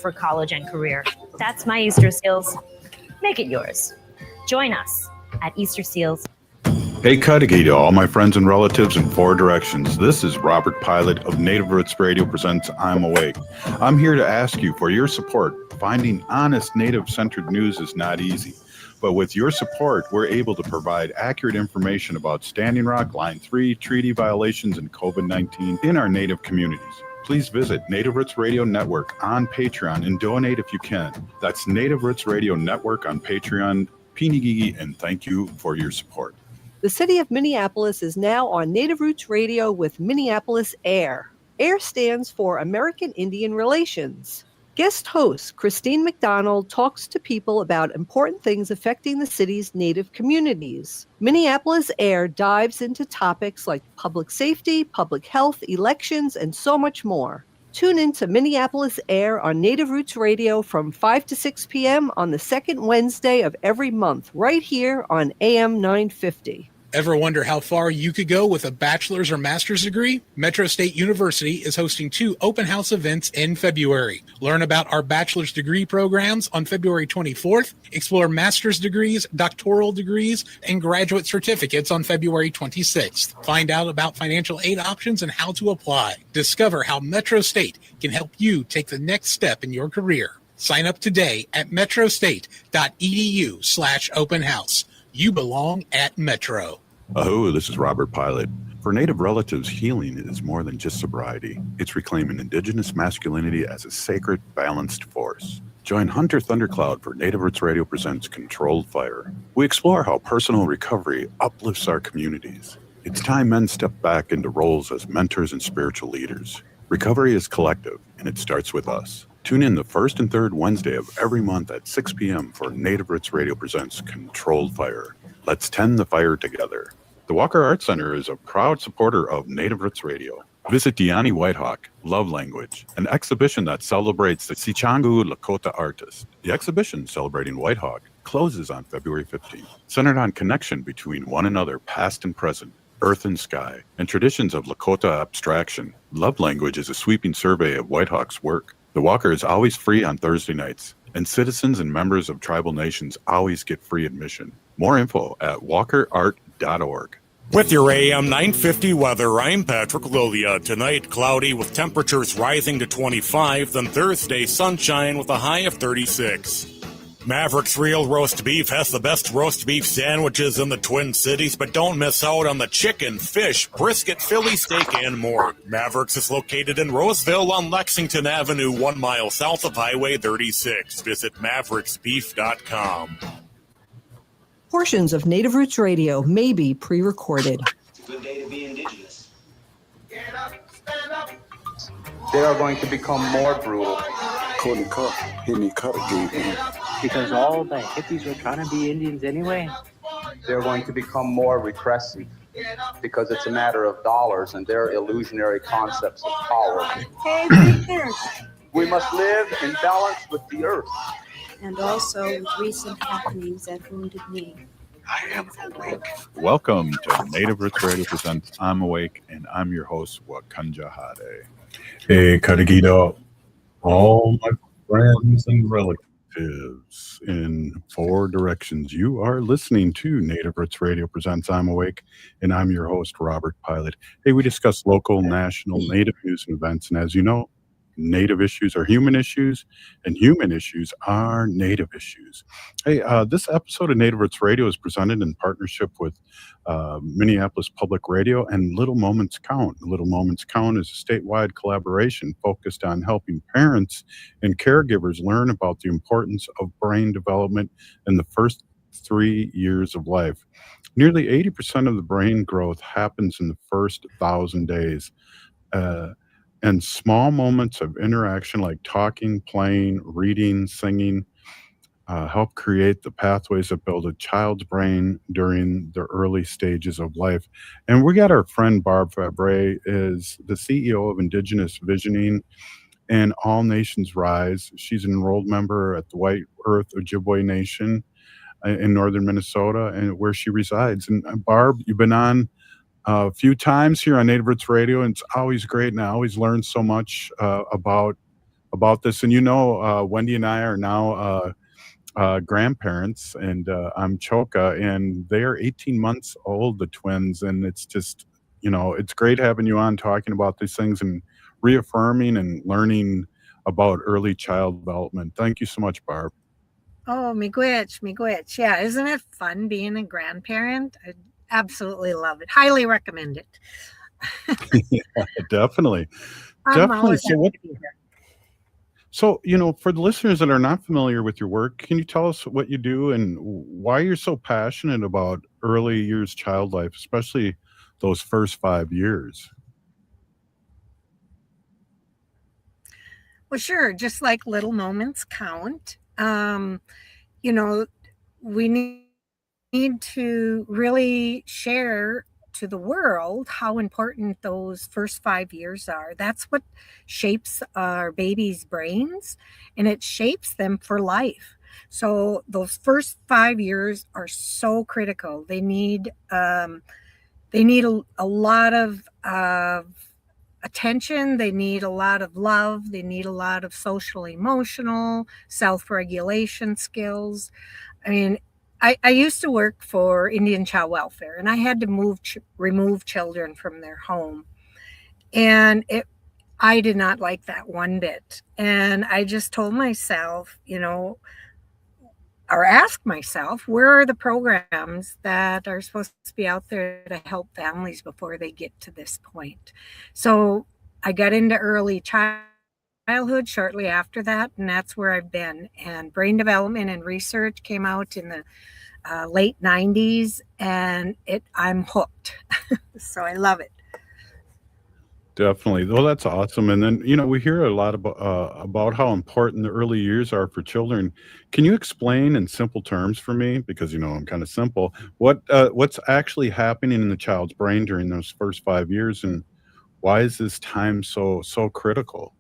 for college and career. That's my Easter Seals. Make it yours. Join us at Easter Seals. Hey, Cudahy to all my friends and relatives in four directions. This is Robert Pilot of Native Roots Radio presents I'm Awake. I'm here to ask you for your support. Finding honest Native-centered news is not easy. But with your support, we're able to provide accurate information about Standing Rock, Line 3, treaty violations, and COVID-19 in our Native communities. Please visit Native Roots Radio Network on Patreon and donate if you can. That's Native Roots Radio Network on Patreon. Pinigigi, and thank you for your support. The city of Minneapolis is now on Native Roots Radio with Minneapolis AIR. AIR stands for American Indian Relations. Guest host Christine McDonald talks to people about important things affecting the city's Native communities. Minneapolis AIR dives into topics like public safety, public health, elections, and so much more. Tune in to Minneapolis AIR on Native Roots Radio from 5 to 6 p.m. on the second Wednesday of every month, right here on AM 950. Ever wonder how far you could go with a bachelor's or master's degree? Metro State University is hosting 2 open house events in February. Learn about our bachelor's degree programs on February 24th, explore master's degrees, doctoral degrees, and graduate certificates on February 26th. Find out about financial aid options and how to apply. Discover how Metro State can help you take the next step in your career. Sign up today at metrostate.edu/open house. You belong at Metro. Oh, this is Robert Pilot. For Native relatives, healing is more than just sobriety. It's reclaiming Indigenous masculinity as a sacred, balanced force. Join Hunter Thundercloud for Native Roots Radio presents Controlled Fire. We explore how personal recovery uplifts our communities. It's time men step back into roles as mentors and spiritual leaders. Recovery is collective, and it starts with us. Tune in the first and third Wednesday of every month at 6 p.m. for Native Roots Radio presents Controlled Fire. Let's tend the fire together. The Walker Arts Center is a proud supporter of Native Roots Radio. Visit Diani Whitehawk, Love Language, an exhibition that celebrates the Sichangu Lakota artist. The exhibition celebrating Whitehawk closes on February 15th, centered on connection between one another, past and present, earth and sky, and traditions of Lakota abstraction. Love Language is a sweeping survey of Whitehawk's work. The Walker is always free on Thursday nights, and citizens and members of tribal nations always get free admission. More info at walkerart.org. With your AM 950 weather, I'm Patrick Lilia. Tonight, cloudy with temperatures rising to 25, then Thursday, sunshine with a high of 36. Maverick's Real Roast Beef has the best roast beef sandwiches in the Twin Cities, but don't miss out on the chicken, fish, brisket, Philly steak, and more. Maverick's is located in Roseville on Lexington Avenue, 1 mile south of Highway 36. Visit mavericksbeef.com. Portions of Native Roots Radio may be pre-recorded. Good day to be Indigenous. Get up, stand up. They are going to become more brutal. Because all the hippies were trying to be Indians anyway. They're going to become more repressive because it's a matter of dollars and their illusionary concepts of power. Hey, big parents. We must live in balance with the earth. And also with recent happenings that wounded me. I am awake. Welcome to Native Roots Radio presents I'm Awake, and I'm your host, Wakanja Hade. Hey, Kadagito, all my friends and relatives in four directions. You are listening to Native Roots Radio presents I'm Awake, and I'm your host, Robert Pilot. Hey, we discuss local, national, Native news and events, and as you know, Native issues are human issues, and human issues are Native issues. Hey, this episode of Native Roots Radio is presented in partnership with Minneapolis Public Radio and Little Moments Count. Little Moments Count is a statewide collaboration focused on helping parents and caregivers learn about the importance of brain development in the first 3 years of life. Nearly 80% of the brain growth happens in the first 1,000 days. And small moments of interaction like talking, playing, reading, singing help create the pathways that build a child's brain during the early stages of life. And we got our friend Barb Fabe, is the CEO of Indigenous Visioning and All Nations Rise. She's an enrolled member at the White Earth Ojibwe Nation in northern Minnesota, and where she resides. And Barb, you've been on a few times here on Native Roots Radio, and it's always great, and I always learn so much about about this. And Wendy and I are now grandparents, and I'm Choka, and they are 18 months old, the twins, and it's just, it's great having you on talking about these things and reaffirming and learning about early child development. Thank you so much, Barb. Oh, miigwech. Yeah, isn't it fun being a grandparent? I absolutely love it. Highly recommend it. Yeah, definitely. I'm Definitely. always happy to be here. So, for the listeners that are not familiar with your work, can you tell us what you do and why you're so passionate about early years child life, especially those first 5 years? Well, sure. Just like little moments count. You know, we need to really share to the world how important those first 5 years are. That's what shapes our babies' brains, and it shapes them for life. So those first 5 years are so critical. They need a lot of attention. They need a lot of love. They need a lot of social, emotional, self-regulation skills. I mean, I used to work for Indian Child Welfare, and I had to remove children from their home. And I did not like that one bit. And I just told myself, or ask myself, where are the programs that are supposed to be out there to help families before they get to this point? So I got into early childhood shortly after that, and that's where I've been. And brain development and research came out in the late 90s, and I'm hooked. So I love it. Definitely. Well, that's awesome. And then, we hear a lot about how important the early years are for children. Can you explain in simple terms for me? Because, I'm kind of simple. What's actually happening in the child's brain during those first 5 years, and why is this time so critical?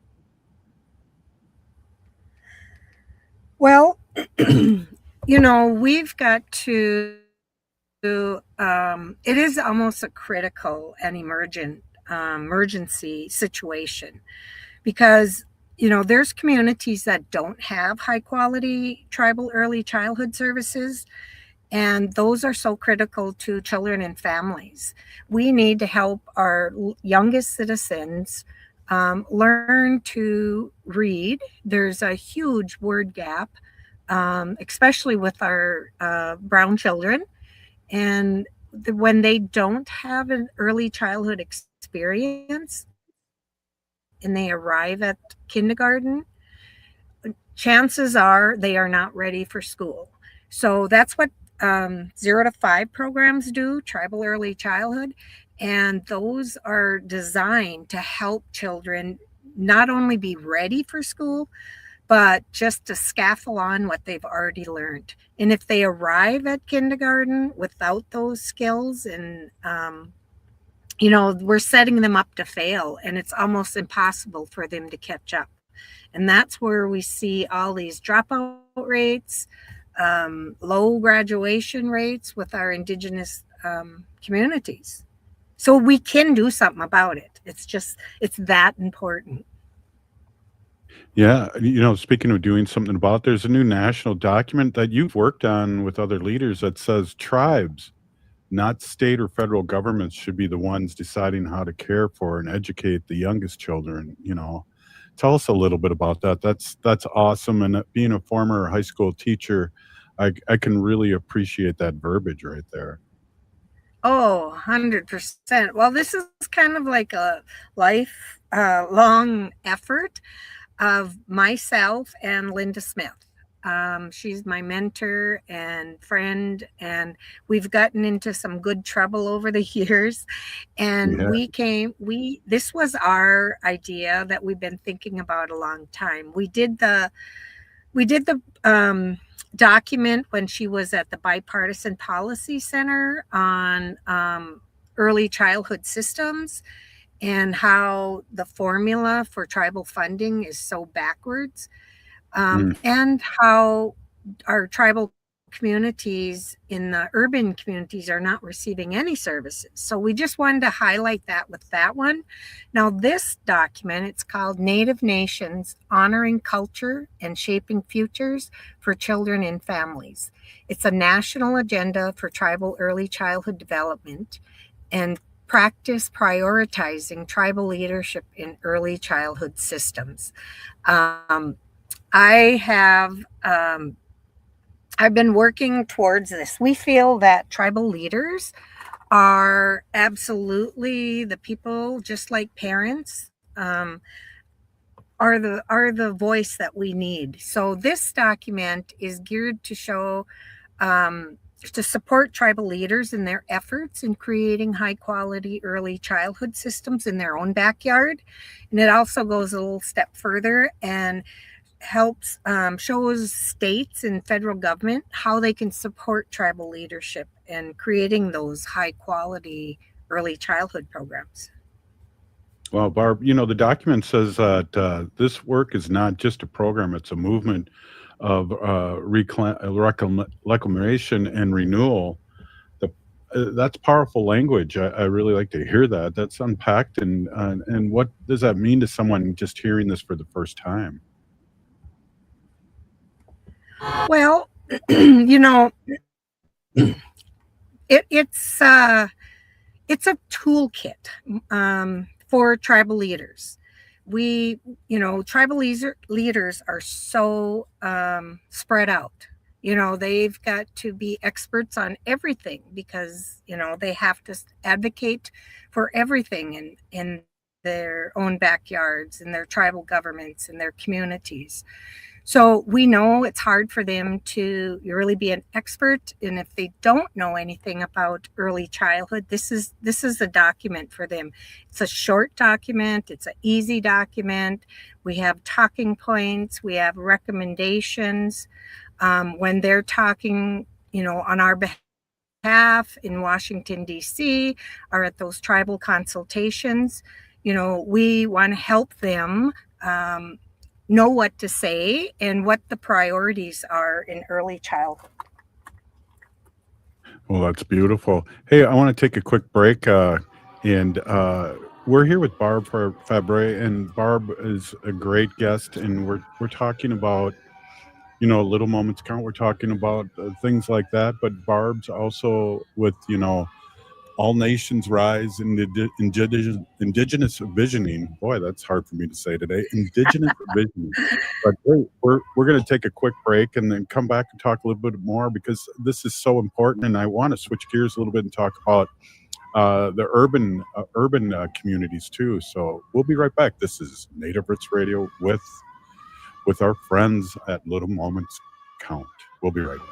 Well, we've got to, it is almost a critical and emergency situation, because there's communities that don't have high quality tribal early childhood services, and those are so critical to children and families. We need to help our youngest citizens learn to read. There's a huge word gap, especially with our brown children. And when they don't have an early childhood experience and they arrive at kindergarten, chances are they are not ready for school. So that's what 0 to 5 programs do, tribal early childhood. And those are designed to help children not only be ready for school, but just to scaffold on what they've already learned. And if they arrive at kindergarten without those skills, and we're setting them up to fail, and it's almost impossible for them to catch up. And that's where we see all these dropout rates, low graduation rates with our Indigenous communities. So we can do something about it. It's that important. Yeah, speaking of doing something about, there's a new national document that you've worked on with other leaders that says tribes, not state or federal governments, should be the ones deciding how to care for and educate the youngest children. Tell us a little bit about that. That's awesome. And being a former high school teacher, I can really appreciate that verbiage right there. Oh, 100%. Well, this is kind of like a life long effort of myself and Linda Smith. She's my mentor and friend, and we've gotten into some good trouble over the years. And Yeah. This was our idea that we've been thinking about a long time. We did the document when she was at the Bipartisan Policy Center on early childhood systems, and how the formula for tribal funding is so backwards, and how our tribal communities in the urban communities are not receiving any services. So we just wanted to highlight that with that one. Now this document, it's called Native Nations Honoring Culture and Shaping Futures for Children and Families. It's a national agenda for tribal early childhood development and practice prioritizing tribal leadership in early childhood systems. I've been working towards this. We feel that tribal leaders are absolutely the people, just like parents, are the voice that we need. So this document is geared to show to support tribal leaders in their efforts in creating high quality early childhood systems in their own backyard. And it also goes a little step further and helps shows states and federal government how they can support tribal leadership and creating those high quality early childhood programs. Well, Barb, the document says that this work is not just a program, it's a movement of reclamation and renewal. That's powerful language. I really like to hear that. That's unpacked. And what does that mean to someone just hearing this for the first time? Well, it's a toolkit for tribal leaders. Tribal leaders are so spread out. They've got to be experts on everything because, they have to advocate for everything in their own backyards, in their tribal governments, in their communities. So we know it's hard for them to really be an expert. And if they don't know anything about early childhood, this is a document for them. It's a short document. It's an easy document. We have talking points. We have recommendations. When they're talking, on our behalf in Washington, D.C., or at those tribal consultations, we want to help them know what to say and what the priorities are in early childhood. Well, that's beautiful. Hey, I want to take a quick break, and we're here with Barb for Fabe, and Barb is a great guest, and we're talking about little moments count. We're talking about things like that, but Barb's also with All Nations Rise and Indigenous Visioning. Boy, that's hard for me to say today. Indigenous Visioning. But wait, we're going to take a quick break and then come back and talk a little bit more because this is so important. And I want to switch gears a little bit and talk about the urban communities too. So we'll be right back. This is Native Roots Radio with our friends at Little Moments Count. We'll be right back.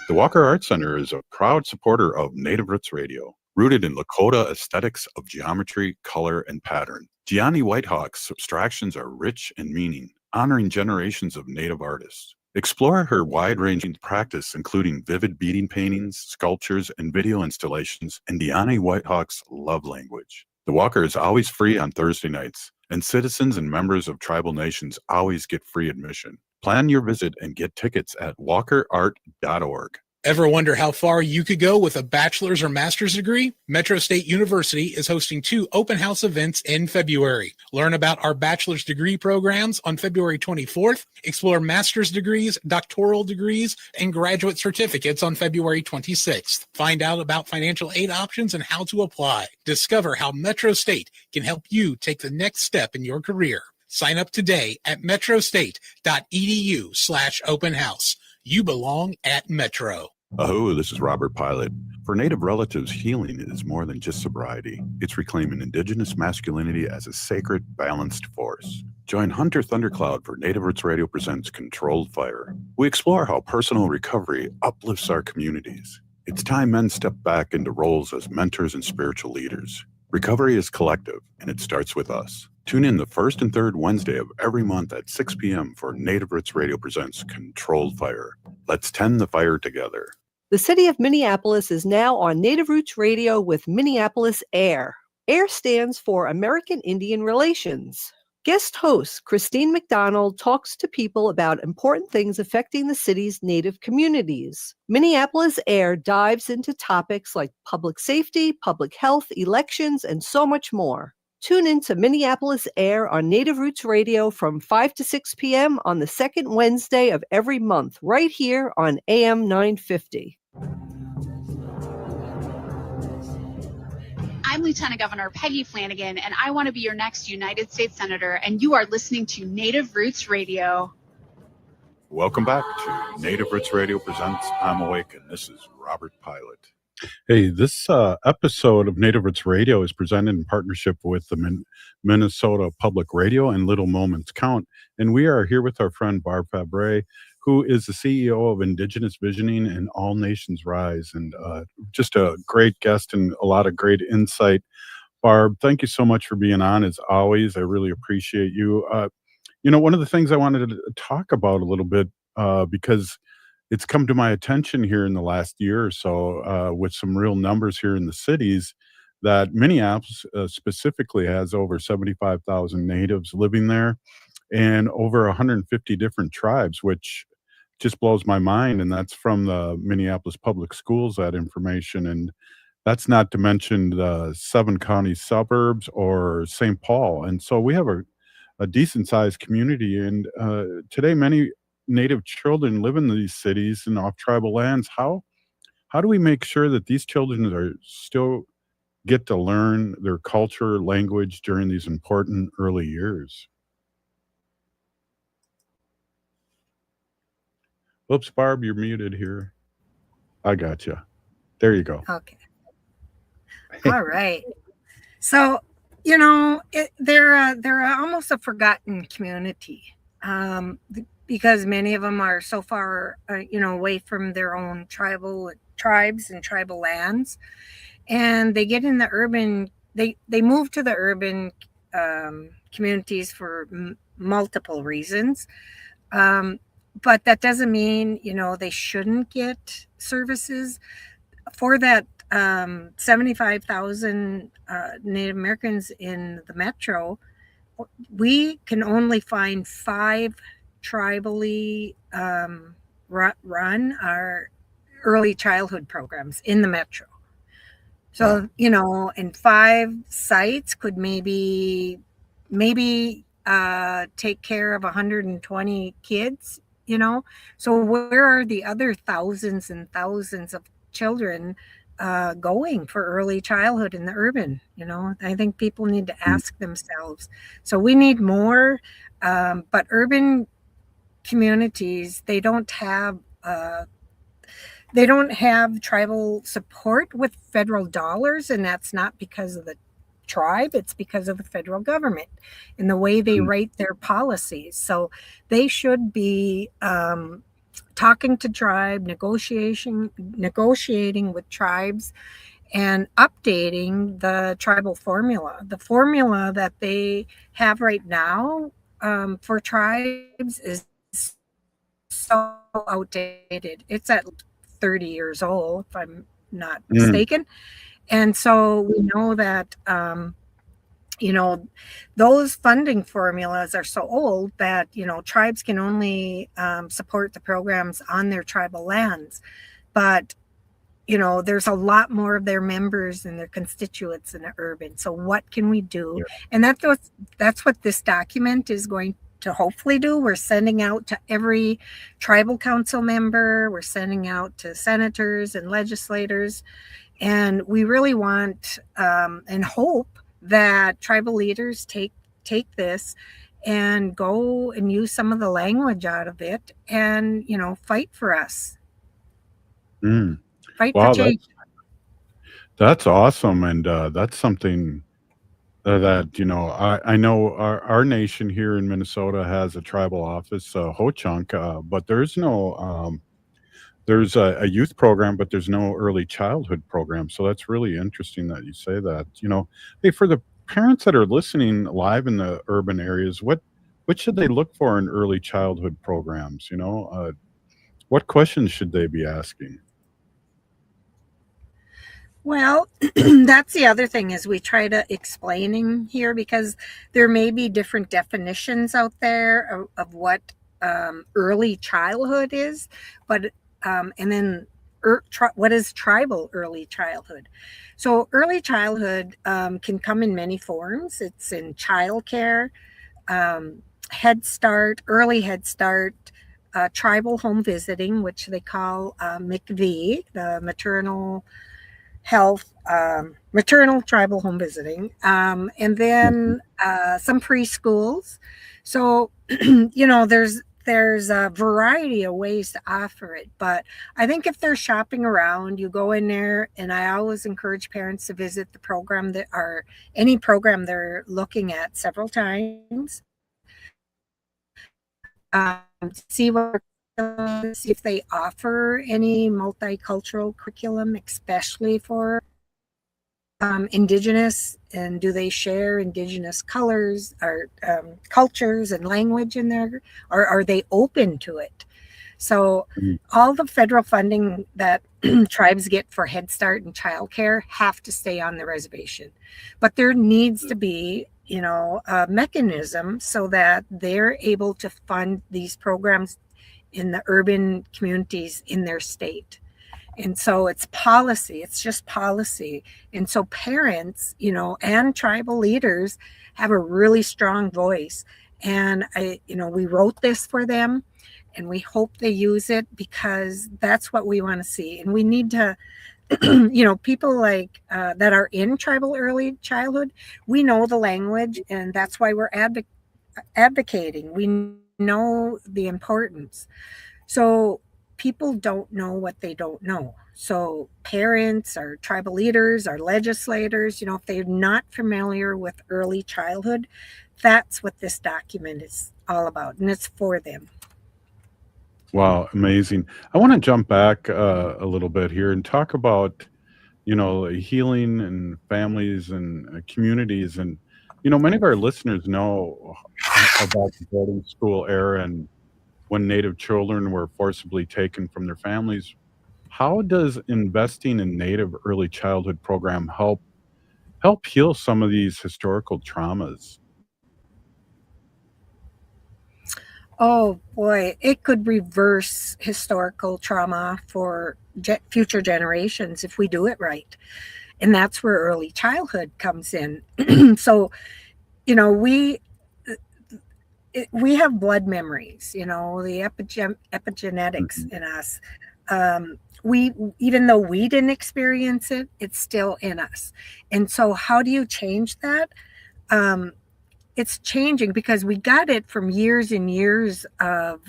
The Walker Art Center is a proud supporter of Native Roots Radio, rooted in Lakota aesthetics of geometry, color, and pattern. Gianni Whitehawk's abstractions are rich in meaning, honoring generations of Native artists. Explore her wide-ranging practice, including vivid beading paintings, sculptures, and video installations, and Gianni Whitehawk's love language. The Walker is always free on Thursday nights, and citizens and members of tribal nations always get free admission. Plan your visit and get tickets at walkerart.org. Ever wonder how far you could go with a bachelor's or master's degree? Metro State University is hosting 2 open house events in February. Learn about our bachelor's degree programs on February 24th, explore master's degrees, doctoral degrees, and graduate certificates on February 26th. Find out about financial aid options and how to apply. Discover how Metro State can help you take the next step in your career. Sign up today at metrostate.edu/open house. You belong at Metro. Oh, this is Robert Pilot. For Native relatives, healing is more than just sobriety. It's reclaiming Indigenous masculinity as a sacred, balanced force. Join Hunter Thundercloud for Native Roots Radio presents Controlled Fire. We explore how personal recovery uplifts our communities. It's time men step back into roles as mentors and spiritual leaders. Recovery is collective, and it starts with us. Tune in the first and third Wednesday of every month at 6 p.m. for Native Roots Radio presents Controlled Fire. Let's tend the fire together. The city of Minneapolis is now on Native Roots Radio with Minneapolis AIR. AIR stands for American Indian Relations. Guest host Christine McDonald talks to people about important things affecting the city's Native communities. Minneapolis Air dives into topics like public safety, public health, elections, and so much more. Tune in to Minneapolis Air on Native Roots Radio from 5 to 6 p.m. on the second Wednesday of every month, right here on AM 950. I'm Lieutenant Governor Peggy Flanagan, and I want to be your next United States Senator, and you are listening to Native Roots Radio. Welcome back to Native Roots Radio Presents I'm Awake, and this is Robert Pilot. Hey, this episode of Native Roots Radio is presented in partnership with the Minnesota Public Radio and Little Moments Count, and we are here with our friend Barb Fabe, who is the CEO of Indigenous Visioning and All Nations Rise, and just a great guest and a lot of great insight. Barb, thank you so much for being on, as always. I really appreciate you. One of the things I wanted to talk about a little bit, because it's come to my attention here in the last year or so, with some real numbers here in the cities, that Minneapolis specifically has over 75,000 natives living there and over 150 different tribes, which just blows my mind. And that's from the Minneapolis Public Schools, that information. And that's not to mention the 7 county suburbs or St. Paul. And so we have a decent sized community. And today, many Native children live in these cities and off tribal lands. How do we make sure that these children are still get to learn their culture, language during these important early years? Oops, Barb, you're muted here. I got you. There you go. Okay. All right. So, they're almost a forgotten community, because many of them are so far, away from their own tribes and tribal lands, and they get in the urban. They move to the urban communities for multiple reasons. But that doesn't mean, they shouldn't get services. For that 75,000 Native Americans in the metro, we can only find 5 tribally run our early childhood programs in the metro. So, and 5 sites could maybe take care of 120 kids. So where are the other thousands and thousands of children going for early childhood in the urban? I think people need to ask themselves. So we need more, but urban communities, they don't have tribal support with federal dollars, and that's not because of the tribe, it's because of the federal government and the way they write their policies. So they should be talking to tribe, negotiating with tribes, and updating the tribal formula. The formula that they have right now for tribes is so outdated. It's at 30 years old, if I'm not mistaken. And so we know that, those funding formulas are so old that, tribes can only support the programs on their tribal lands. But, there's a lot more of their members and their constituents in the urban. So what can we do? Yeah. And that's what this document is going to hopefully do. We're sending out to every tribal council member. We're sending out to senators and legislators. And we really want and hope that tribal leaders take this and go and use some of the language out of it and, fight for us. Fight for change. That's awesome. And that's something that, I know our nation here in Minnesota has a tribal office, Ho-Chunk, but there's no... There's a youth program, but there's no early childhood program. So that's really interesting that you say that. Hey, for the parents that are listening live in the urban areas, what should they look for in early childhood programs? What questions should they be asking? Well, that's the other thing is we try to explaining here because there may be different definitions out there of what early childhood is, but and then what is tribal early childhood? So early childhood can come in many forms. It's in childcare, Head Start, early Head Start, tribal home visiting, which they call McV, the maternal health, maternal tribal home visiting, and then some preschools. So, there's a variety of ways to offer it. But I think if they're shopping around, you go in there, and I always encourage parents to visit the program any program they're looking at several times. See if they offer any multicultural curriculum, especially for Indigenous, and do they share Indigenous colors or cultures and language in there, or are they open to it? So all the federal funding that tribes get for Head Start and childcare have to stay on the reservation, but there needs to be a mechanism so that they're able to fund these programs in the urban communities in their state. And so it's policy, it's just policy. And so parents, and tribal leaders have a really strong voice. And we wrote this for them, and we hope they use it because that's what we want to see. And we need to, people like that are in tribal early childhood, we know the language, and that's why we're advocating. We know the importance. So people don't know what they don't know. So parents, our tribal leaders, our legislators, if they're not familiar with early childhood, that's what this document is all about, and it's for them. Wow, amazing. I want to jump back a little bit here and talk about, healing and families and communities. And, many of our listeners know about the boarding school era and when Native children were forcibly taken from their families. How does investing in Native early childhood program help heal some of these historical traumas? Oh boy, it could reverse historical trauma for future generations if we do it right. And that's where early childhood comes in. So, we have blood memories, the epigenetics in us. We, even though we didn't experience it, it's still in us. And so how do you change that? It's changing because we got it from years and years of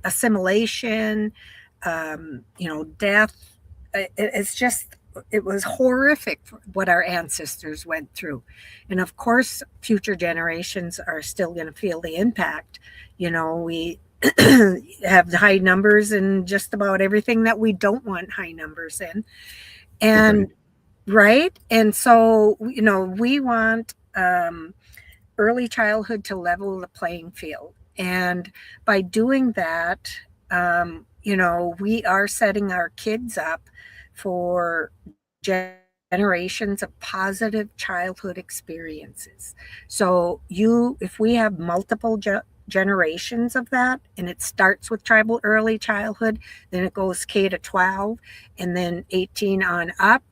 assimilation, death. It was horrific what our ancestors went through. And of course, future generations are still going to feel the impact. We have high numbers in just about everything that we don't want high numbers in. And right. And so, we want early childhood to level the playing field. And by doing that, we are setting our kids up for generations of positive childhood experiences. So if we have multiple generations of that, and it starts with tribal early childhood, then it goes K to 12, and then 18 on up,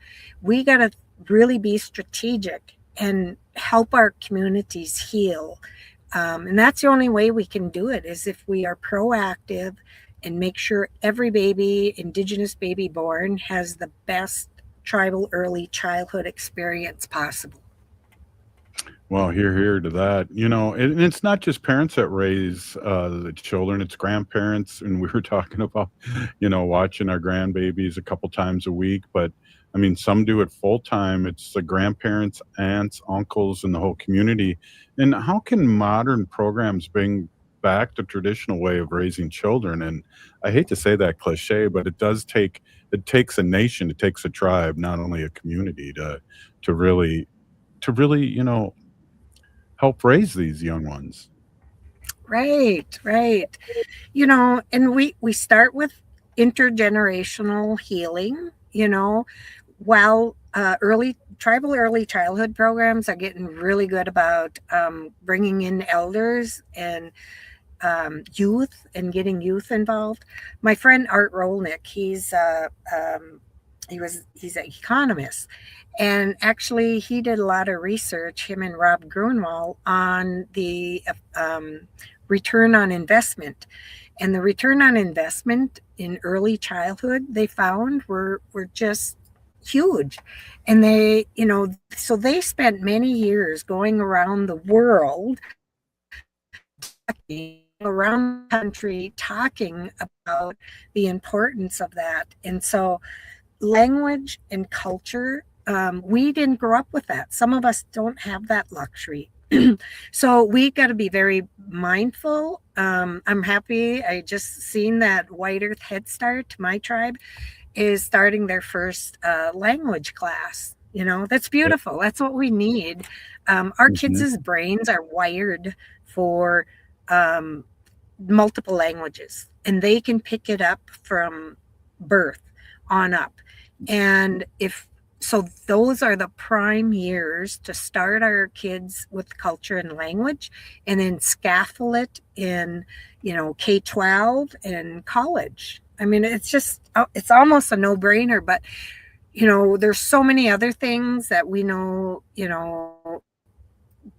we got to really be strategic and help our communities heal. And that's the only way we can do it, is if we are proactive and make sure every baby, Indigenous baby born, has the best tribal early childhood experience possible. Well, here to that. And it's not just parents that raise the children, it's grandparents. And we were talking about, watching our grandbabies a couple times a week. But I mean, some do it full time. It's the grandparents, aunts, uncles, and the whole community. And how can modern programs bring back the traditional way of raising children? And I hate to say that cliche, but it takes a nation, it takes a tribe, not only a community to really, help raise these young ones. Right. And we start with intergenerational healing. while tribal early childhood programs are getting really good about bringing in elders and youth and getting youth involved. My friend Art Rolnick, he's an economist, and actually he did a lot of research, him and Rob Grunwald, on the return on investment. And the return on investment in early childhood, they found were just huge. And they, so they spent many years going around the world, around the country, talking about the importance of that. And so language and culture, we didn't grow up with that. Some of us don't have that luxury. So we got to be very mindful. I'm happy. I just seen that White Earth Head Start, my tribe, is starting their first language class. That's beautiful. That's what we need. Our kids' brains are wired for multiple languages, and they can pick it up from birth on up. And so those are the prime years to start our kids with culture and language, and then scaffold it in, K-12 and college. I mean, it's almost a no-brainer, but, there's so many other things that we know,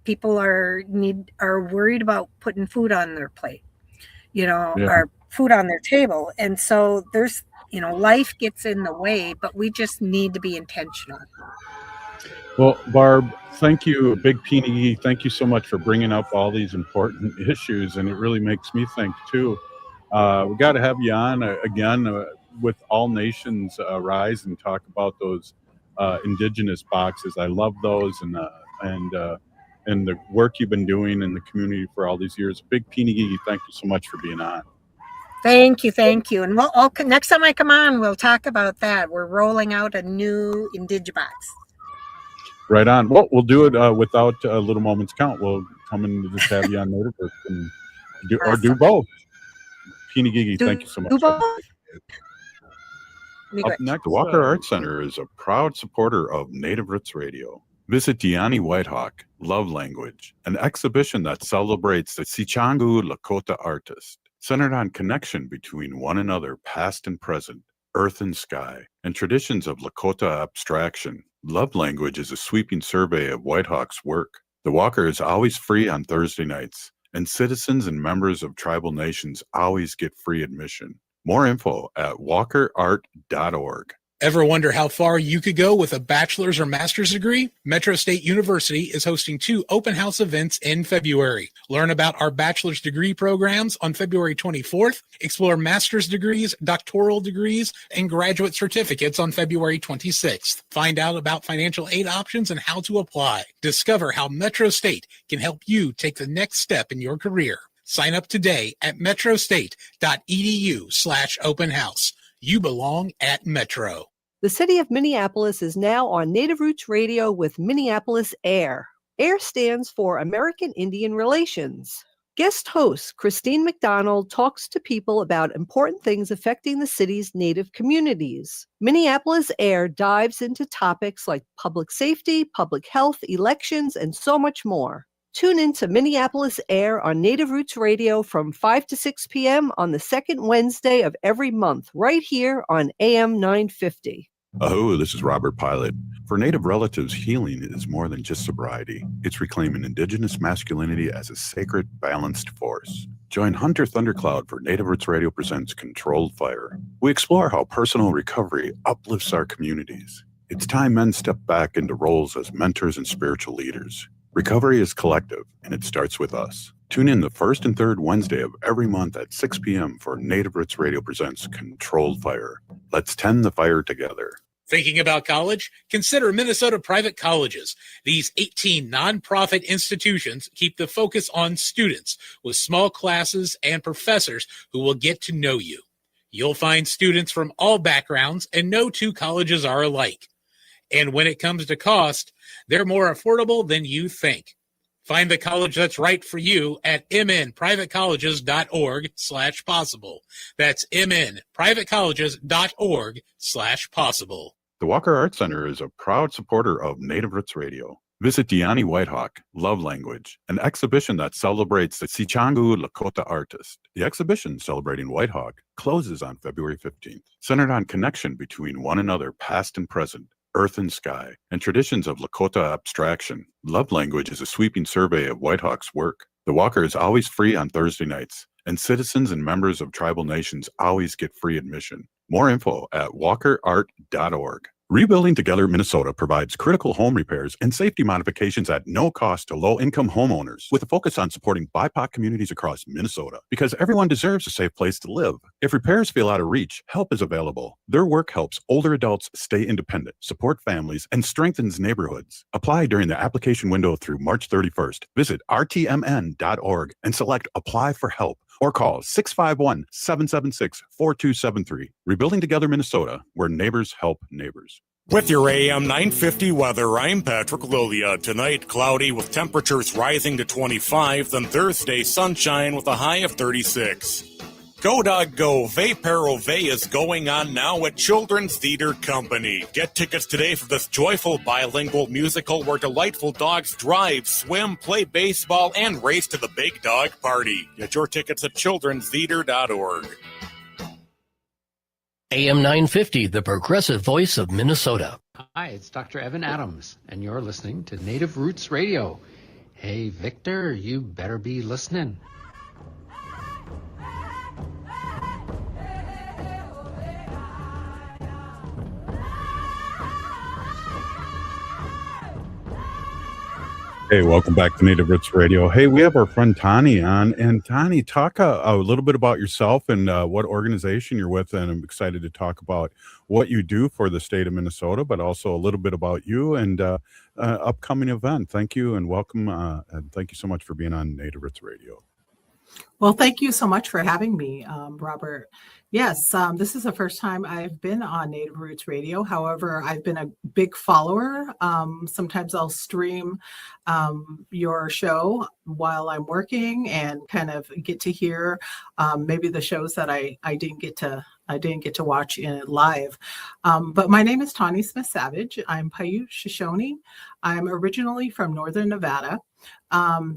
people are worried about putting food on their plate, or food on their table. And so there's, life gets in the way, but we just need to be intentional. Well, Barb, thank you, Big Peony. Thank you so much for bringing up all these important issues, and it really makes me think too. We got to have you on again with All Nations Rise and talk about those Indigenous boxes. I love those, and the work you've been doing in the community for all these years. Big Peony, thank you so much for being on. Thank you. And next time I come on, we'll talk about that. We're rolling out a new Indigibox. Right on. Well, we'll do it without Little Moments Count. We'll come and just have you on Native Earth and do both. Peony Gigi, thank you so much. Do both? Up next, the Walker Arts Center is a proud supporter of Native Roots Radio. Visit Diani Whitehawk, Love Language, an exhibition that celebrates the Sichangu Lakota artist, centered on connection between one another, past and present, earth and sky, and traditions of Lakota abstraction. Love Language is a sweeping survey of Whitehawk's work. The Walker is always free on Thursday nights, and citizens and members of tribal nations always get free admission. More info at walkerart.org. Ever wonder how far you could go with a bachelor's or master's degree? Metro State University is hosting 2 open house events in February. Learn about our bachelor's degree programs on February 24th, explore master's degrees, doctoral degrees, and graduate certificates on February 26th. Find out about financial aid options and how to apply. Discover how Metro State can help you take the next step in your career. Sign up today at metrostate.edu/open house. You belong at Metro. The city of Minneapolis is now on Native Roots Radio with Minneapolis AIR. AIR stands for American Indian Relations. Guest host Christine McDonald talks to people about important things affecting the city's Native communities. Minneapolis AIR dives into topics like public safety, public health, elections, and so much more. Tune in to Minneapolis AIR on Native Roots Radio from 5 to 6 p.m. on the second Wednesday of every month, right here on AM 950. Oh, this is Robert Pilot. For Native relatives, healing is more than just sobriety. It's reclaiming Indigenous masculinity as a sacred, balanced force. Join Hunter Thundercloud for Native Roots Radio presents Controlled Fire. We explore how personal recovery uplifts our communities. It's time men step back into roles as mentors and spiritual leaders. Recovery is collective, and it starts with us. Tune in the first and third Wednesday of every month at 6 p.m. for Native Roots Radio presents Controlled Fire. Let's tend the fire together. Thinking about college? Consider Minnesota Private Colleges. These 18 nonprofit institutions keep the focus on students with small classes and professors who will get to know you. You'll find students from all backgrounds, and no 2 colleges are alike. And when it comes to cost, they're more affordable than you think. Find the college that's right for you at mnprivatecolleges.org/possible. That's mnprivatecolleges.org/possible. The Walker Art Center is a proud supporter of Native Roots Radio. Visit Diani Whitehawk, Love Language, an exhibition that celebrates the Sichangu Lakota artist. The exhibition celebrating Whitehawk closes on February 15th, centered on connection between one another, past and present, earth and sky, and traditions of Lakota abstraction. Love Language is a sweeping survey of Whitehawk's work. The Walker is always free on Thursday nights, and citizens and members of tribal nations always get free admission. More info at walkerart.org. Rebuilding Together Minnesota provides critical home repairs and safety modifications at no cost to low-income homeowners, with a focus on supporting BIPOC communities across Minnesota, because everyone deserves a safe place to live. If repairs feel out of reach, help is available. Their work helps older adults stay independent, support families, and strengthens neighborhoods. Apply during the application window through March 31st. Visit rtmn.org and select Apply for Help, or call 651-776-4273. Rebuilding Together Minnesota, where neighbors help neighbors. With your AM 950 weather, I'm Patrick Lilia. Tonight, cloudy with temperatures rising to 25, then Thursday, sunshine with a high of 36. Go Dog Go, Vapero Vey is going on now at Children's Theater Company. Get tickets today for this joyful bilingual musical where delightful dogs drive, swim, play baseball, and race to the big dog party. Get your tickets at childrenstheater.org. AM 950, the progressive voice of Minnesota. Hi, it's Dr. Evan Adams, and you're listening to Native Roots Radio. Hey, Victor, you better be listening. Hey, welcome back to Native Roots Radio. Hey, we have our friend Tawny on. And Tawny, talk a little bit about yourself and what organization you're with. And I'm excited to talk about what you do for the state of Minnesota, but also a little bit about you and upcoming event. Thank you and welcome. And thank you so much for being on Native Roots Radio. Well, thank you so much for having me, Robert. Yes, this is the first time I've been on Native Roots Radio. However, I've been a big follower. Sometimes I'll stream your show while I'm working and kind of get to hear maybe the shows that I didn't get to watch in live. But my name is Tawny Smith-Savage. I'm Paiute Shoshone. I'm originally from Northern Nevada.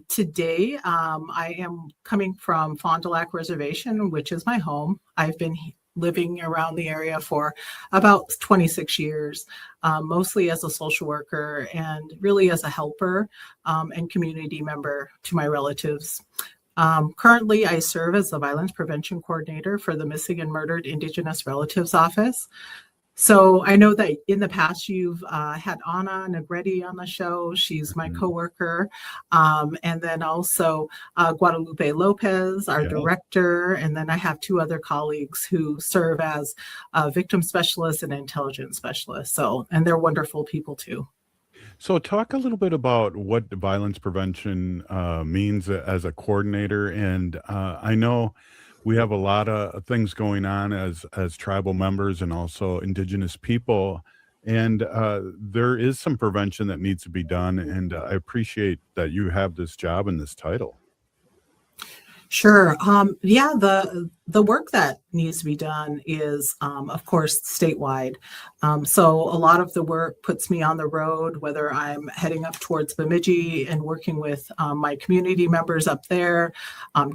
Today, I am coming from Fond du Lac Reservation, which is my home. I've been living around the area for about 26 years, mostly as a social worker and really as a helper and community member to my relatives. Currently, I serve as the Violence Prevention Coordinator for the Missing and Murdered Indigenous Relatives Office. So I know that in the past you've had Anna Negretti on the show. She's my coworker. And then also Guadalupe Lopez, our director. And then I have two other colleagues who serve as victim specialists and intelligence specialists. So, and they're wonderful people too. So talk a little bit about what the violence prevention means as a coordinator. And I know we have a lot of things going on as tribal members and also Indigenous people. And there is some prevention that needs to be done. And I appreciate that you have this job and this title. Sure. Yeah, the work that needs to be done is, of course, statewide. So a lot of the work puts me on the road, whether I'm heading up towards Bemidji and working with my community members up there,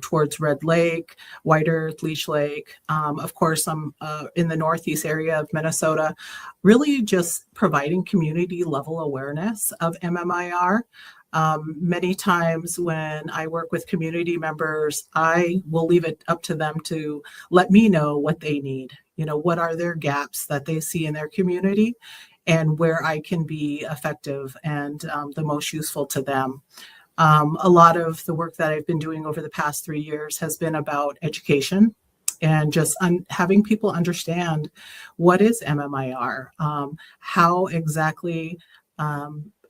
towards Red Lake, White Earth, Leech Lake. Of course, I'm in the northeast area of Minnesota, really just providing community level awareness of MMIR. Many times when I work with community members, I will leave it up to them to let me know what they need. You know, what are their gaps that they see in their community and where I can be effective and the most useful to them. A lot of the work that I've been doing over the past 3 years has been about education and just having people understand what is MMIR, how exactly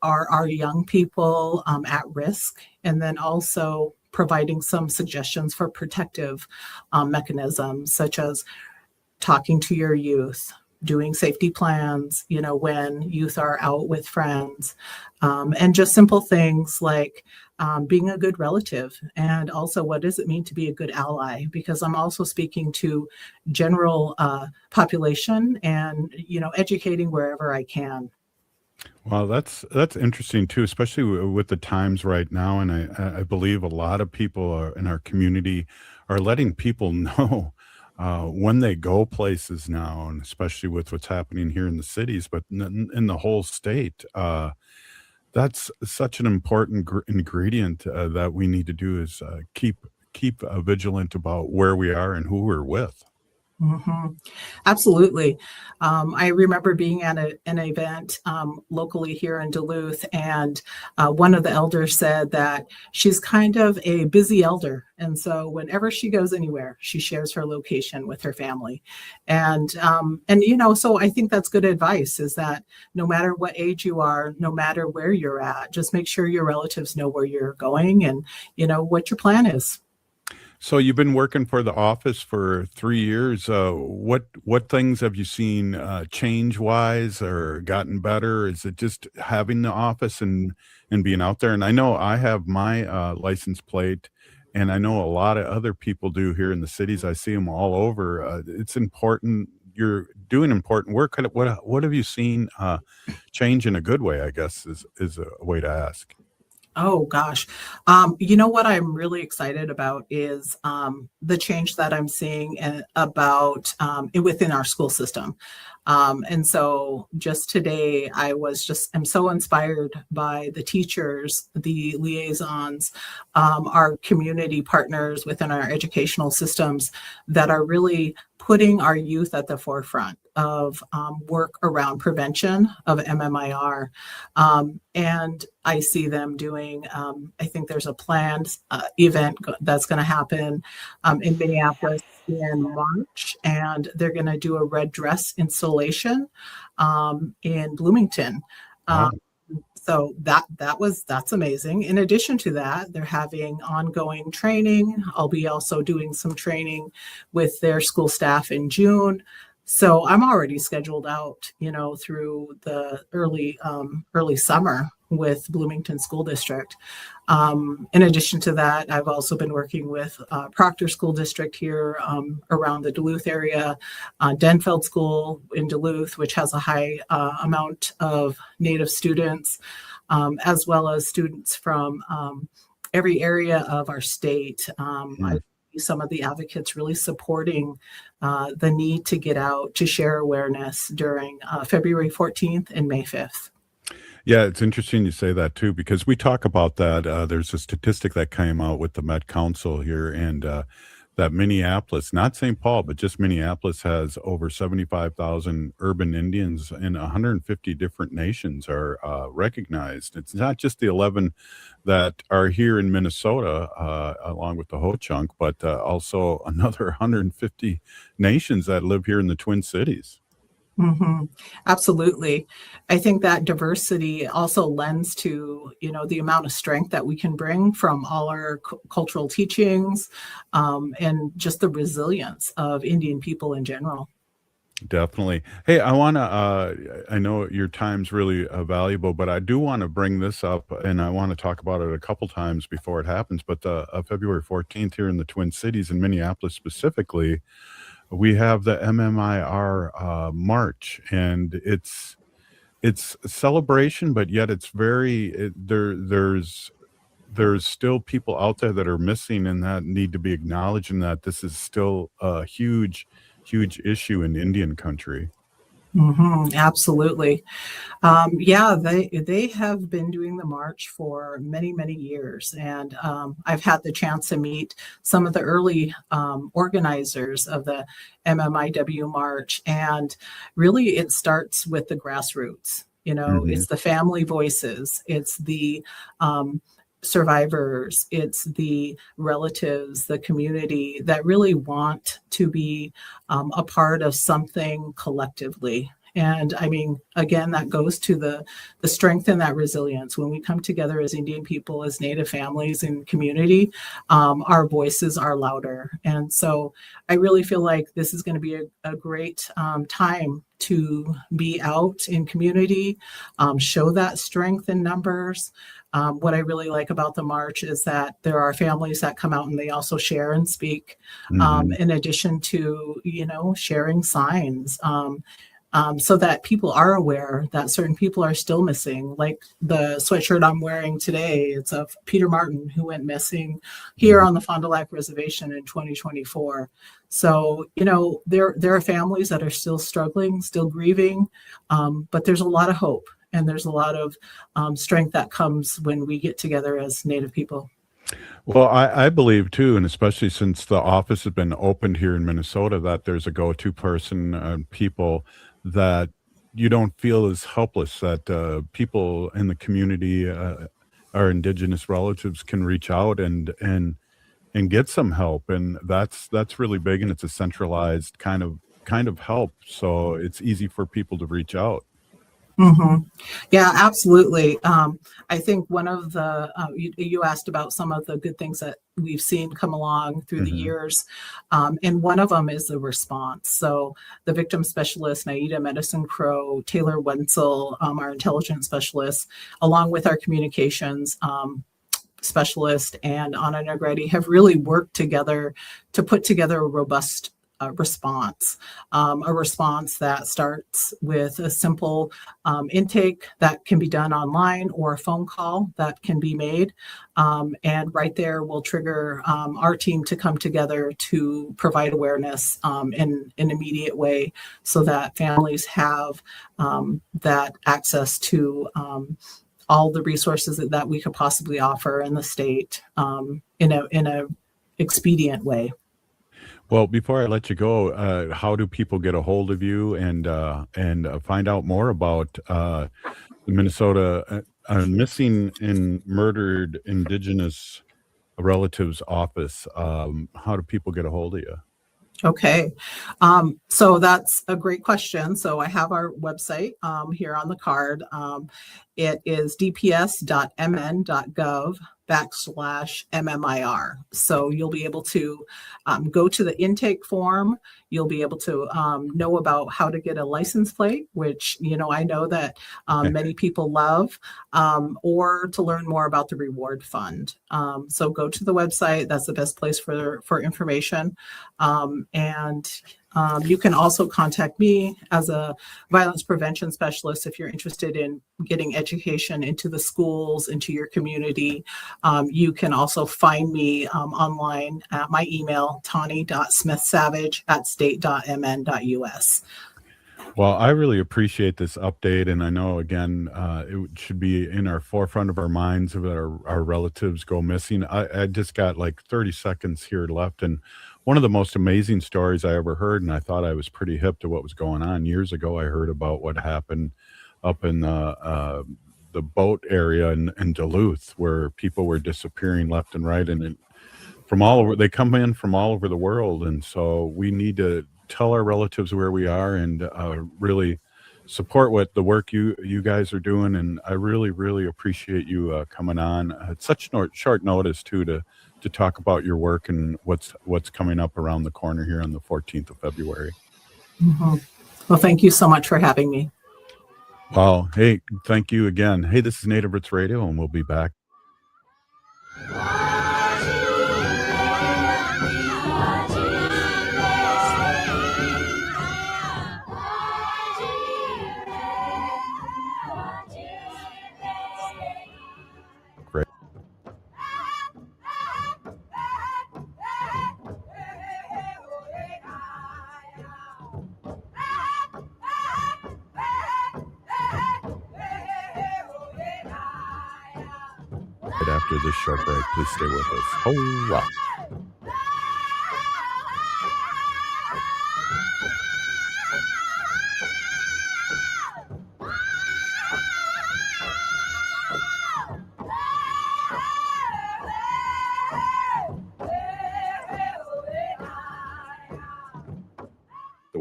are our young people at risk, and then also providing some suggestions for protective mechanisms, such as talking to your youth, doing safety plans, when youth are out with friends, and just simple things like being a good relative. And also, what does it mean to be a good ally? Because I'm also speaking to general population and, educating wherever I can. Well, that's interesting too, especially with the times right now. And I believe a lot of people in our community are letting people know when they go places now, and especially with what's happening here in the cities, but in the whole state. That's such an important ingredient that we need to do is keep vigilant about where we are and who we're with. Mm-hmm. Absolutely. I remember being at an event locally here in Duluth, and one of the elders said that she's kind of a busy elder. And so whenever she goes anywhere, she shares her location with her family. And so I think that's good advice, is that no matter what age you are, no matter where you're at, just make sure your relatives know where you're going and, what your plan is. So you've been working for the office for 3 years. What things have you seen change wise or gotten better? Is it just having the office and being out there? And I know I have my license plate, and I know a lot of other people do here in the cities. I see them all over. It's important. You're doing important work. What have you seen change in a good way, I guess, is a way to ask. Oh gosh. What I'm really excited about is the change that I'm seeing about within our school system. And so just today, I'm so inspired by the teachers, the liaisons, our community partners within our educational systems that are really putting our youth at the forefront of work around prevention of MMIR. And I see them doing, I think there's a planned event that's going to happen in Minneapolis in March, and they're going to do a red dress installation in Bloomington. Wow. So that's amazing. In addition to that, they're having ongoing training. I'll be also doing some training with their school staff in June. So I'm already scheduled out, through the early summer with Bloomington School District. In addition to that, I've also been working with Proctor School District here around the Duluth area, Denfeld School in Duluth, which has a high amount of Native students, as well as students from every area of our state. I see some of the advocates really supporting the need to get out to share awareness during February 14th and May 5th. Yeah, it's interesting you say that too, because we talk about that. There's a statistic that came out with the Met Council here, and that Minneapolis, not St. Paul, but just Minneapolis, has over 75,000 urban Indians, and 150 different nations are recognized. It's not just the 11 that are here in Minnesota, along with the Ho-Chunk, but also another 150 nations that live here in the Twin Cities. Mm-hmm. Absolutely. I think that diversity also lends to, the amount of strength that we can bring from all our cultural teachings, and just the resilience of Indian people in general. Definitely. Hey, I know your time's really valuable, but I do want to bring this up, and I want to talk about it a couple times before it happens. But February 14th here in the Twin Cities, in Minneapolis specifically, we have the MMIR march, and it's a celebration, but yet it's there's still people out there that are missing and that need to be acknowledged, and that this is still a huge issue in Indian country. Mm-hmm, absolutely. They have been doing the march for many, many years. And I've had the chance to meet some of the early organizers of the MMIW march. And really, it starts with the grassroots. It's the family voices. It's the survivors, it's the relatives, the community that really want to be a part of something collectively. And I mean, again, that goes to the strength and that resilience. When we come together as Indian people, as Native families and community, our voices are louder. And so I really feel like this is going to be a great time to be out in community, show that strength in numbers. What I really like about the march is that there are families that come out and they also share and speak, in addition to, sharing signs, so that people are aware that certain people are still missing. Like the sweatshirt I'm wearing today, it's of Peter Martin, who went missing here on the Fond du Lac Reservation in 2024. So, there are families that are still struggling, still grieving, but there's a lot of hope. And there's a lot of strength that comes when we get together as Native people. Well, I believe too, and especially since the office has been opened here in Minnesota, that there's a go-to person, people that you don't feel as helpless, that people in the community, our Indigenous relatives, can reach out and get some help, and that's really big, and it's a centralized kind of help, so it's easy for people to reach out. Mm-hmm. Yeah, absolutely. I think one of the, you asked about some of the good things that we've seen come along through the years. And one of them is the response. So the victim specialist, Naida Medicine Crow, Taylor Wenzel, our intelligence specialist, along with our communications specialist and Anna Negretti, have really worked together to put together a robust response, a response that starts with a simple intake that can be done online or a phone call that can be made. And right there will trigger our team to come together to provide awareness in an immediate way so that families have that access to all the resources that we could possibly offer in the state in a expedient way. Well, before I let you go, how do people get a hold of you and find out more about the Minnesota Missing and Murdered Indigenous Relatives Office? How do people get a hold of you? Okay. So that's a great question. So I have our website here on the card. It is dps.mn.gov/MMIR. So you'll be able to go to the intake form. You'll be able to know about how to get a license plate, which, I know that many people love, or to learn more about the reward fund. So go to the website. That's the best place for information. And you can also contact me as a violence prevention specialist if you're interested in getting education into the schools, into your community. You can also find me online at my email, tawny.smithsavage@state.mn.us. Well, I really appreciate this update, and I know, again, it should be in our forefront of our minds if our relatives go missing. I just got like 30 seconds here left, and one of the most amazing stories I ever heard, and I thought I was pretty hip to what was going on. Years ago, I heard about what happened up in the boat area in Duluth, where people were disappearing left and right, and from all over, they come in from all over the world, and so we need to tell our relatives where we are and really support what the work you guys are doing. And I really, really appreciate you coming on at such short notice too to talk about your work and what's coming up around the corner here on the 14th of February. Mm-hmm. Well, thank you so much for having me. Well, hey, thank you again. Hey, this is Native Roots Radio, and we'll be back. Great. Right after this short break, please stay with us. Oh, wow.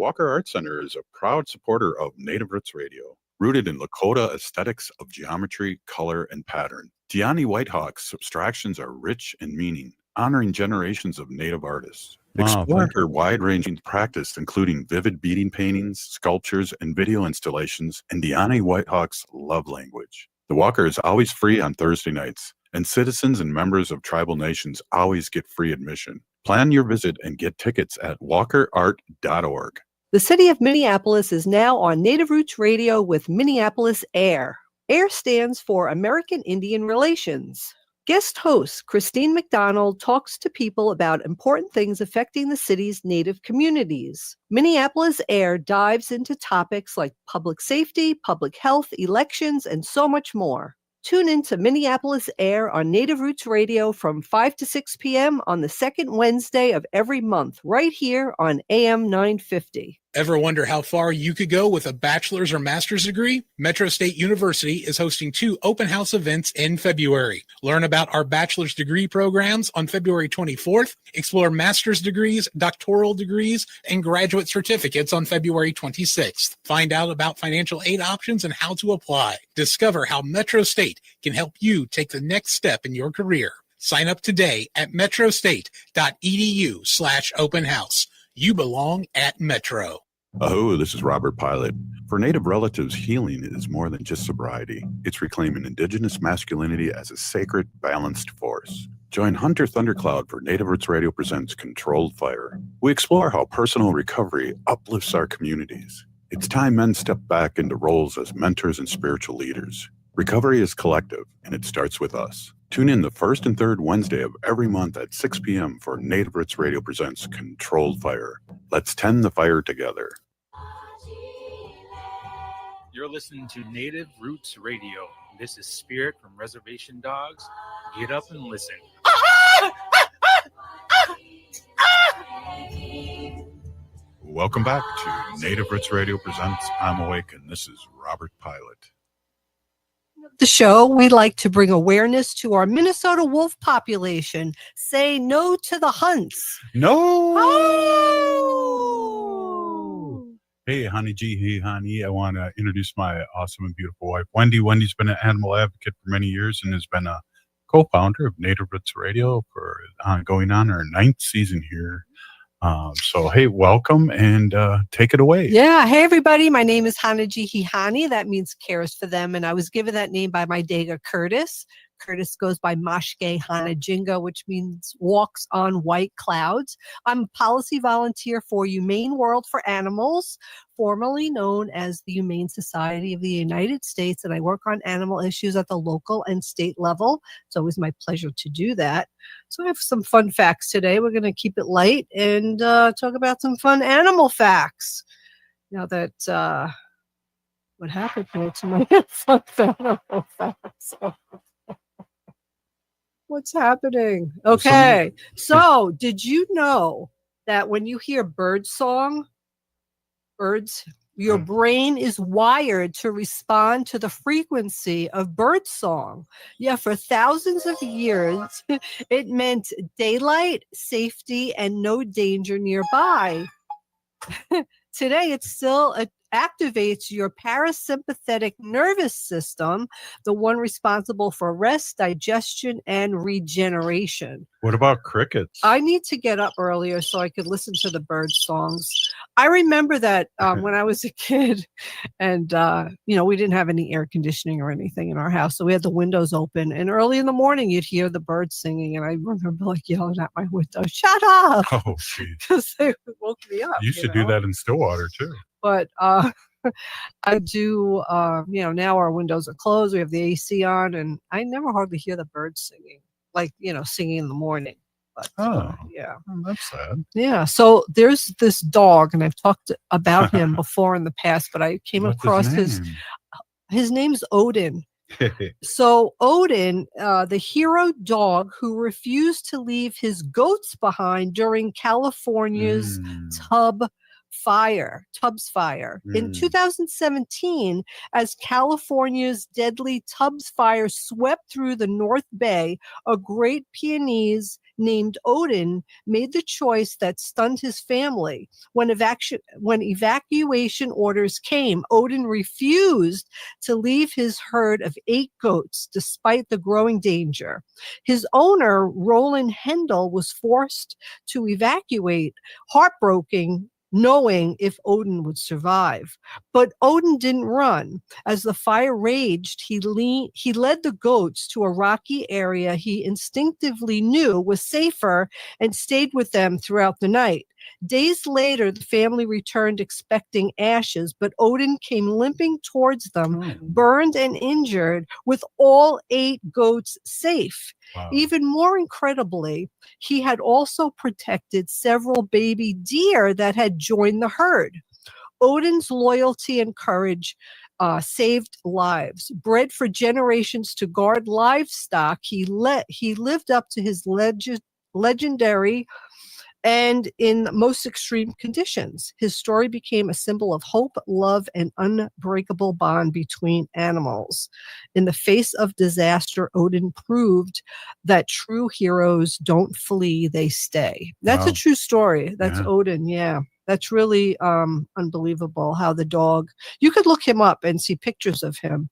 Walker Art Center is a proud supporter of Native Roots Radio, rooted in Lakota aesthetics of geometry, color, and pattern. Tawny Whitehawk's abstractions are rich in meaning, honoring generations of Native artists. Explore her wide-ranging practice, including vivid beading paintings, sculptures, and video installations in Tawny Whitehawk's love language. The Walker is always free on Thursday nights, and citizens and members of tribal nations always get free admission. Plan your visit and get tickets at walkerart.org. The city of Minneapolis is now on Native Roots Radio with Minneapolis AIR. AIR stands for American Indian Relations. Guest host Christine McDonald talks to people about important things affecting the city's Native communities. Minneapolis AIR dives into topics like public safety, public health, elections, and so much more. Tune in to Minneapolis AIR on Native Roots Radio from 5 to 6 p.m. on the second Wednesday of every month, right here on AM 950. Ever wonder how far you could go with a bachelor's or master's degree? Metro State University is hosting 2 open house events in February. Learn about our bachelor's degree programs on February 24th. Explore master's degrees, doctoral degrees, and graduate certificates on February 26th. Find out about financial aid options and how to apply. Discover how Metro State can help you take the next step in your career. Sign up today at metrostate.edu/open house. You belong at Metro. Oh, this is Robert Pilot. For Native relatives, healing is more than just sobriety. It's reclaiming Indigenous masculinity as a sacred, balanced force. Join Hunter Thundercloud for Native Roots Radio presents Controlled Fire. We explore how personal recovery uplifts our communities. It's time men step back into roles as mentors and spiritual leaders. Recovery is collective, and it starts with us. Tune in the first and third Wednesday of every month at 6 p.m. for Native Roots Radio presents Controlled Fire. Let's tend the fire together. You're listening to Native Roots Radio. This is Spirit from Reservation Dogs. Get up and listen. Welcome back to Native Roots Radio presents I'm Awake, and this is Robert Pilot. The show, we like to bring awareness to our Minnesota wolf population. Say no to the hunts. No! Oh! Hey, honey G, hey, honey. I want to introduce my awesome and beautiful wife, Wendy. Wendy's been an animal advocate for many years and has been a co-founder of Native Roots Radio for going on our 9th season here. So, hey, welcome and take it away. Yeah. Hey, everybody. My name is Hanaji Hihani. That means cares for them. And I was given that name by my Dega Curtis. Curtis goes by Mashke Hanajinga, which means walks on white clouds. I'm a policy volunteer for Humane World for Animals, formerly known as the Humane Society of the United States, and I work on animal issues at the local and state level. It's always my pleasure to do that. So I have some fun facts today. We're going to keep it light and talk about some fun animal facts. Now that what happened here to my fun animal facts? What's happening? Okay. So did you know that when you hear bird song, your brain is wired to respond to the frequency of bird song? Yeah, for thousands of years, it meant daylight, safety, and no danger nearby. Today, it still activates your parasympathetic nervous system, the one responsible for rest, digestion, and regeneration. What about crickets? I need to get up earlier so I could listen to the bird songs. I remember that when I was a kid and, we didn't have any air conditioning or anything in our house. So we had the windows open, and early in the morning, you'd hear the birds singing. And I remember yelling at my window, "Shut up!" Oh, geez. Because they woke me up. You should do that in Stillwater too. But I do, now our windows are closed. We have the AC on, and I never hardly hear the birds singing, singing in the morning. But, yeah. Oh, that's sad. Yeah. So there's this dog, and I've talked about him before in the past, but I came across his name's Odin. So Odin, the hero dog who refused to leave his goats behind during California's Tubbs Fire. In 2017, as California's deadly Tubbs Fire swept through the North Bay, a Great Pyrenees named Odin made the choice that stunned his family. When evacuation orders came, Odin refused to leave his herd of 8 goats despite the growing danger. His owner, Roland Hendel, was forced to evacuate, heartbroken, knowing if Odin would survive. But Odin didn't run. As the fire raged, he led the goats to a rocky area he instinctively knew was safer and stayed with them throughout the night. Days later, the family returned expecting ashes, but Odin came limping towards them, burned and injured, with all 8 goats safe. Wow. Even more incredibly, he had also protected several baby deer that had joined the herd. Odin's loyalty and courage saved lives. Bred for generations to guard livestock, he lived up to his legendary and in most extreme conditions. His story became a symbol of hope, love, and unbreakable bond between animals. In the face of disaster, Odin proved that true heroes don't flee, they stay. That's a true story. That's Odin, yeah. That's really unbelievable how the dog, you could look him up and see pictures of him.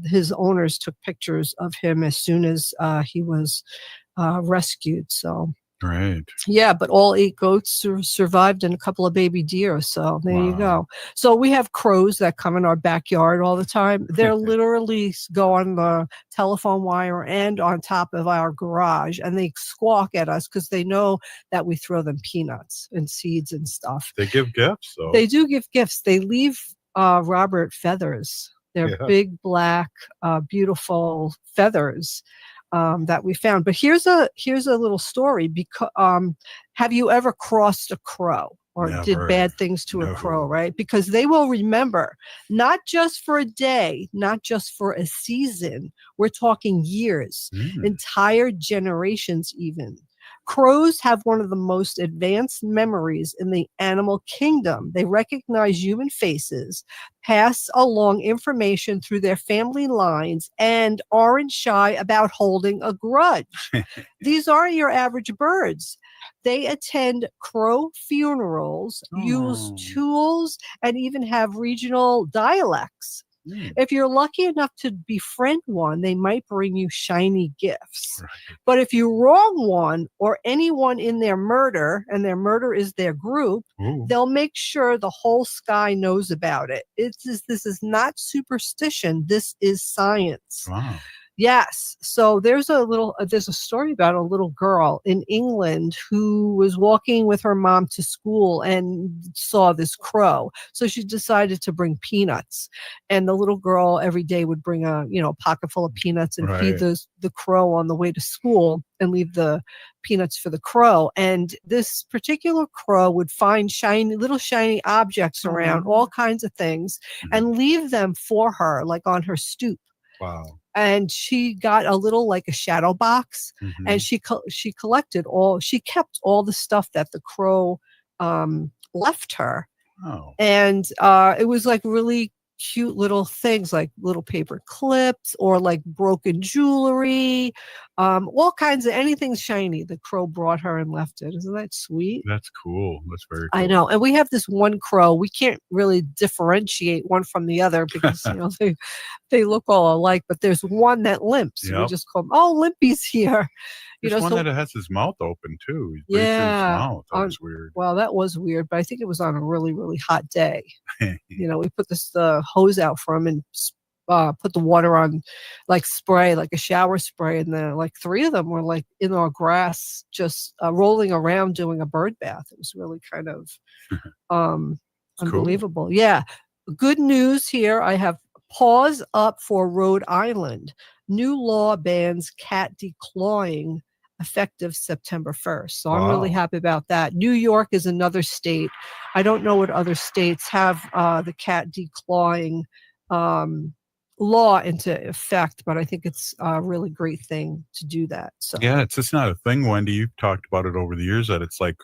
His owners took pictures of him as soon as he was rescued, so. Right. Yeah, but all 8 goats survived and a couple of baby deer. So there you go. So we have crows that come in our backyard all the time. They're literally go on the telephone wire and on top of our garage, and they squawk at us because they know that we throw them peanuts and seeds and stuff. They give gifts, though. They do give gifts. They leave Robert feathers. They're big, black, beautiful feathers. That we found. But here's a little story. Because have you ever crossed a crow or did bad things to a crow, right? Because they will remember, not just for a day, not just for a season. We're talking years, entire generations even. Crows have one of the most advanced memories in the animal kingdom. They recognize human faces, pass along information through their family lines, and aren't shy about holding a grudge. These aren't your average birds. They attend crow funerals, use tools, and even have regional dialects. If you're lucky enough to befriend one, they might bring you shiny gifts. Right. But if you wrong one or anyone in their murder, and their murder is their group, they'll make sure the whole sky knows about it. This is not superstition. This is science. Wow. Yes. So there's a story about a little girl in England who was walking with her mom to school and saw this crow. So she decided to bring peanuts, and the little girl every day would bring a pocket full of peanuts and feed the crow on the way to school and leave the peanuts for the crow. And this particular crow would find little shiny objects around, all kinds of things, and leave them for her, like on her stoop. Wow. And she got a little, like a shadow box, and she kept all the stuff that the crow left her. Oh. And it was like really cute little things, like little paper clips or like broken jewelry, all kinds of anything shiny. The crow brought her and left it. Isn't that sweet? That's cool. That's very cool. I know. And we have this one crow. We can't really differentiate one from the other because they look all alike, but there's one that limps. We just call him, Limpy's here. There's one that has his mouth open too. He breathes through his mouth. That was weird. Well, that was weird, but I think it was on a really, really hot day. We put this hose out for him and put the water on, like spray, like a shower spray, and then like 3 of them were like in our grass, just rolling around doing a bird bath. It was really kind of unbelievable. Cool. Yeah. Good news here. I have pause up for Rhode Island. New law bans cat declawing effective September 1st. So I'm really happy about that. New York is another state. I don't know what other states have the cat declawing law into effect, but I think it's a really great thing to do that. So yeah, it's just not a thing, Wendy. You've talked about it over the years that it's like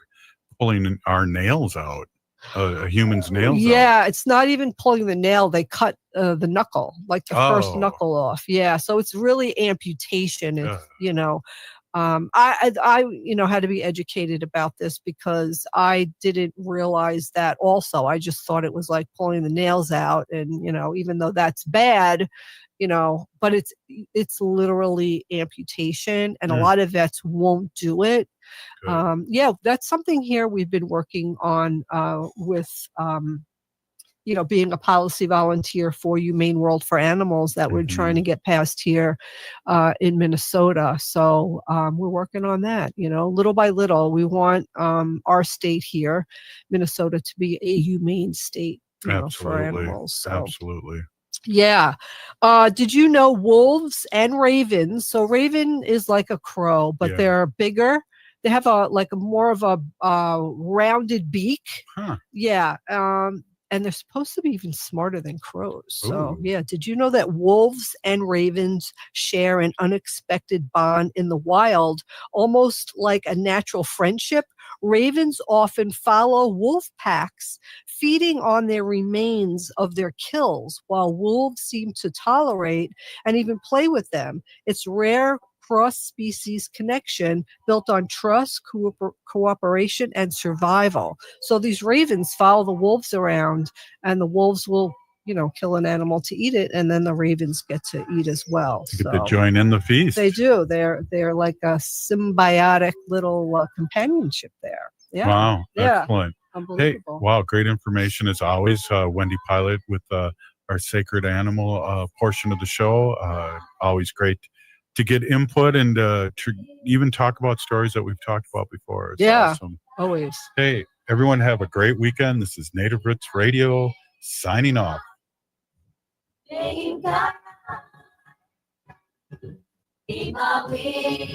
pulling our nails out. A human's nails out. It's not even pulling the nail. They cut the knuckle, like the first knuckle off. Yeah, so it's really amputation. I had to be educated about this because I didn't realize that also. I just thought it was like pulling the nails out, and even though that's bad, but it's literally amputation, and a lot of vets won't do it. That's something here we've been working on with being a policy volunteer for Humane World for Animals that we're trying to get passed here in Minnesota. So we're working on that, little by little. We want our state here, Minnesota, to be a humane state for animals. So. Absolutely. Yeah. Did you know wolves and ravens? So raven is like a crow, but they're bigger. They have more of a rounded beak. Huh. Yeah. And they're supposed to be even smarter than crows. So, did you know that wolves and ravens share an unexpected bond in the wild, almost like a natural friendship? Ravens often follow wolf packs, feeding on their remains of their kills, while wolves seem to tolerate and even play with them. It's rare cross-species connection built on trust, cooperation, and survival. So these ravens follow the wolves around, and the wolves will, kill an animal to eat it, and then the ravens get to eat as well. You get to join in the feast. They do. They're like a symbiotic little companionship there. Yeah. Wow. Yeah. Excellent. Unbelievable. Hey, wow. Great information as always. Wendy Pilot with our sacred animal portion of the show. Always great to get input and to even talk about stories that we've talked about before. It's awesome. Always. Hey, everyone have a great weekend. This is Native Roots Radio signing off.